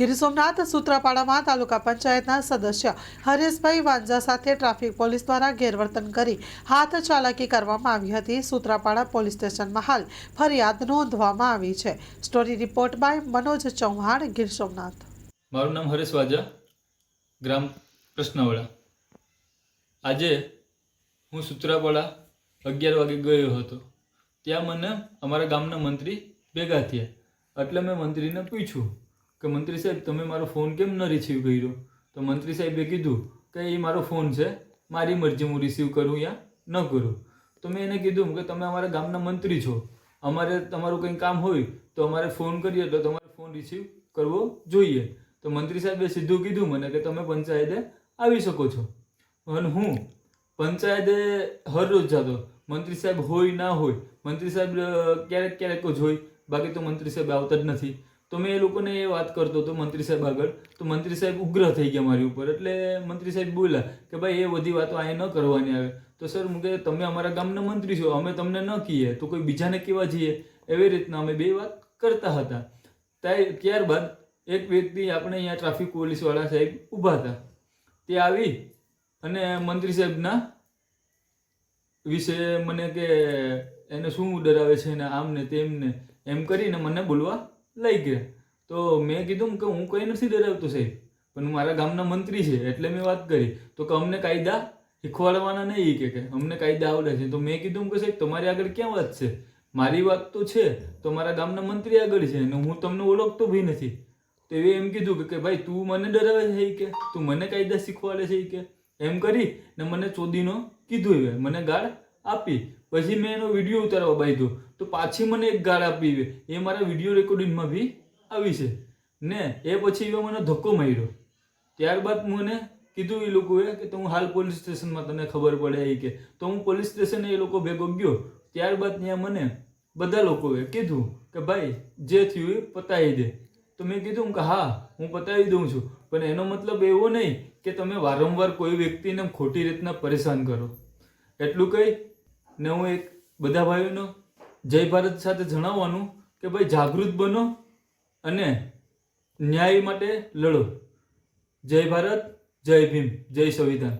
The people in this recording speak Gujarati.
ગીર સોમનાથ સૂત્રાપાડામાં તાલુકા પંચાયતના સદસ્ય હરેશભાઈ વાંઝા સાથે ટ્રાફિક પોલીસ દ્વારા ગેરવર્તન કરી હાથ ચાલાકી કરવામાં આવી હતી। સૂત્રાપાડા પોલીસ સ્ટેશનમાં હાલ ફરિયાદ નોંધવામાં આવી છે। Story report by Manoj Chauhan, Gir Somnath. મારું નામ હરેશ વાજા, ગ્રામ પ્રશ્નવાળા। આજે હું સૂત્રાપાડા 11 વાગે ગયો હતો। ત્યાં મને અમારા ગામના મંત્રી ભેગા થયા, એટલે મેં મંત્રીને પૂછ્યું કે મંત્રી સાહેબ, તમે મારો ફોન કેમ ન રિસીવ કર્યો? તો મંત્રી સાહેબે કીધું કે એ મારો ફોન છે, મારી મરજી હું રિસીવ કરું યા ન કરું। તો મેં એને કીધું કે તમે અમારા ગામના મંત્રી છો, અમારે તમારું કંઈ કામ હોય તો અમારે ફોન કરીએ તો તમારે ફોન રિસીવ કરવો જોઈએ। તો મંત્રી સાહેબે સીધું કીધું મને કે તમે પંચાયતે આવી શકો છો। અને હું પંચાયતે હરરોજ જતો, મંત્રી સાહેબ હોય ના હોય, મંત્રી સાહેબ ક્યારેક ક્યારેક જ હોય, બાકી તો મંત્રી સાહેબ આવતા જ નથી। તો મેં એ લોકોને એ વાત કરતો હતો મંત્રી સાહેબ આગળ, તો મંત્રી સાહેબ ઉગ્ર થઈ ગયા મારી ઉપર। એટલે મંત્રી સાહેબ બોલ્યા કે ભાઈ એ બધી વાતો અહીં ન કરવાની આવે। તો સર હું કે તમે અમારા ગામના મંત્રી છો, અમે તમને ન કહીએ તો કોઈ બીજાને કહેવા જઈએ? એવી રીતના અમે બે વાત કરતા હતા। ત્યારબાદ એક વ્યક્તિ આપણે અહીંયા ટ્રાફિક પોલીસવાળા સાહેબ ઊભા હતા, તે આવી અને મંત્રી સાહેબના વિશે મને કે એને શું ડરાવે છે ને આમ ને તેમ ને એમ કરીને મને બોલવા લઈ ગયા। તો મેં કીધું કે હું કંઈ નથી ડરાવતો સાહેબ, પણ મારા ગામના મંત્રી છે એટલે મેં વાત કરી। તો કે અમને કાયદા શીખવાડવાના નહીં, કે અમને કાયદા આવડે છે। તો મેં કીધું કે સાહેબ તમારી આગળ ક્યાં વાત છે? મારી વાત તો છે તો મારા ગામના મંત્રી આગળ છે ને હું તમને ઓળખતો બી નથી। તો એ એમ કીધું કે ભાઈ તું મને ડરાવે છે, કે તું મને કાયદા શીખવાડે છે, કે એમ કરી ને મને ચોદીનો કીધું, એ મને ગાળ આપી। પછી મેં એનો વિડીયો ઉતારવા બાંધ્યો તો પાછી મને એક ગાળ આપી, એ મારા વિડીયો રેકોર્ડિંગમાં બી આવી છે ને। એ પછી એ મને ધક્કો માર્યો। ત્યારબાદ મને કીધું એ લોકોએ કે તું હાલ પોલીસ સ્ટેશનમાં તને ખબર પડે એ કે। તો હું પોલીસ સ્ટેશને એ લોકો ભેગો ગયો। ત્યારબાદ ત્યાં મને બધા લોકોએ કીધું કે ભાઈ જે થયું એ પતાવી દે। તો મેં કીધું કે હા હું પતાવી દઉં છું, પણ એનો મતલબ એવો નહીં કે તમે વારંવાર કોઈ વ્યક્તિને ખોટી રીતના પરેશાન કરો। એટલું કહી ને હું એક બધા ભાઈઓનો જય ભારત સાથે જણાવવાનું કે ભાઈ જાગૃત બનો અને ન્યાય માટે લડો। જય ભારત, જય ભીમ, જય સંવિધાન।